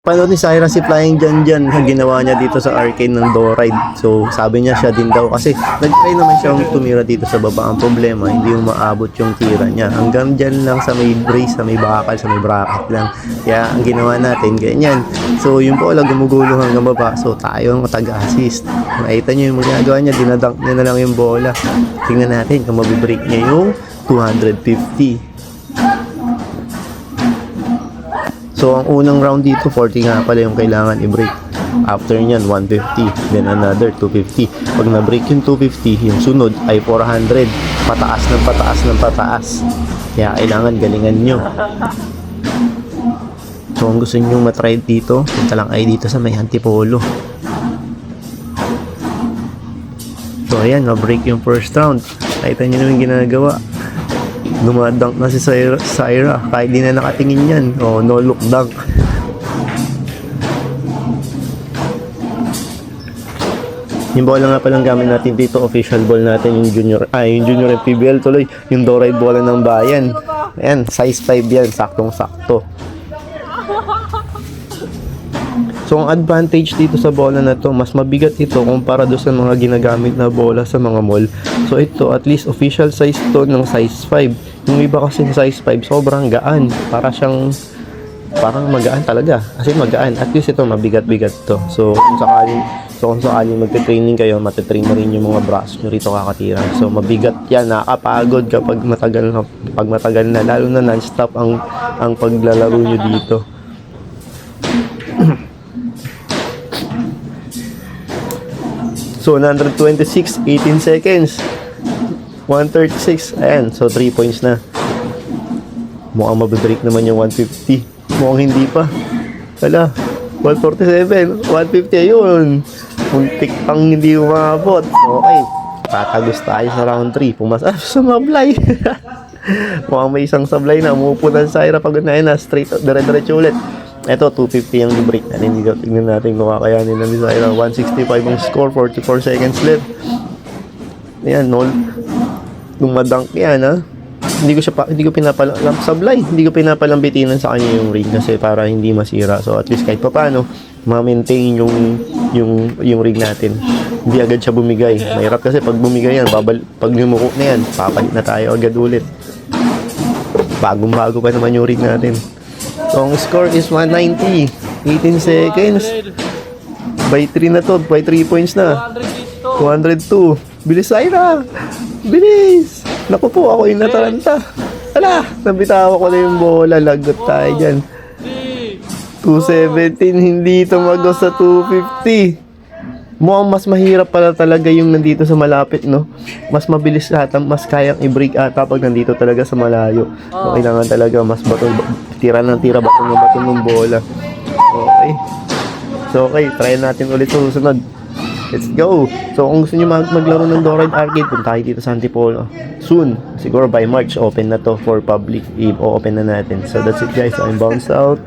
Panood ni Syra si Flying Jan ang ginawa niya dito sa arcade ng Doride. So sabi niya siya din daw kasi nag-try naman siyang tumira dito sa baba. Ang problema hindi yung maabot yung tira niya. Hanggang dyan lang sa may brace, sa may bakal, sa may bracket lang. Kaya ang ginawa natin ganyan. So yung bola gumugulong hanggang baba. So tayo ang taga-assist. Makita niyo yung ginagawa niya, dinadunk niya na lang yung bola. Tingnan natin kung mabibreak niya yung 250. So, ang unang round dito, 40 nga pala yung kailangan i-break. After nyan, 150. Then another 250. Pag na-break yung 250, yung sunod ay 400. Pataas ng pataas ng pataas. Kaya kailangan galingan nyo. So, kung gusto nyo matry dito, punta lang kayo dito sa may Antipolo. So, ayan, na-break yung first round. Nakita nyo naman ginagawa. Dumadunk na si Syra kahit di na nakatingin yan. No look dunk. Yung bola nga palang gamit natin dito, official ball natin, yung junior PBL tuloy, yung Doride bola ng bayan. Ayan, size 5 yan, saktong sakto. So, ang advantage dito sa bola na to, mas mabigat ito kumpara doon sa mga ginagamit na bola sa mga mall. So, ito, at least official size to ng size 5. Yung iba kasi size 5, sobrang gaan. Parang magaan talaga. Kasi magaan. At least ito, mabigat-bigat to. So, kung sakali magte-training kayo, matitrain na rin yung mga braso nyo rito kakatira. So, mabigat yan. Nakakapagod kapag matagal na. Lalo na non-stop ang paglalaro nyo dito. So, 126, 18 seconds. 136, ayan. So, 3 points na. Mukhang mabibreak naman yung 150. Mukhang hindi pa. Wala. 147, 150, ayun. Muntik pang hindi umabot. Okay. Tatagos tayo sa round 3. Sumablay. Mukhang may isang sablay na. Umupo na sa Syra pag unahin na. Straight, dire-diretso ulit. Ito, 250 yung break natin. Tignan natin kung kakayanin na ni Syra. 165 ang score, 44 seconds left. Ayan, dumadunk yan, ha. Hindi ko sablay. Hindi ko pinapalambitinan sa kanya yung ring kasi para hindi masira. So, at least kahit pa paano, ma-maintain yung ring natin. Hindi agad siya bumigay. Mahirap kasi pag bumigay yan, pag lumuko na yan, papalit na tayo agad ulit. Bagong-bago pa naman yung ring natin. So, ang score is 190. 18 seconds. By 3 na to. By 3 points na. 202. Bilis, Syra! Bilis! Naku po, ako yung nataranta. Ala! Nabitawa ko na yung bola. Lagot tayo dyan. 217. Hindi tumagos sa 250. Mukhang mas mahirap pala talaga yung nandito sa malapit, no? Mas mabilis lahat, mas kayang i-break ata pag nandito talaga sa malayo. So, kailangan talaga mas tira bato ng bola. Okay. So, okay, try natin ulit sa susunod. Let's go! So, kung gusto nyo maglaro ng Doride Arcade, punta tayo dito sa Antipolo. Soon, siguro by March, open na to for public. I-open na natin. So, that's it guys. I'm bounced out.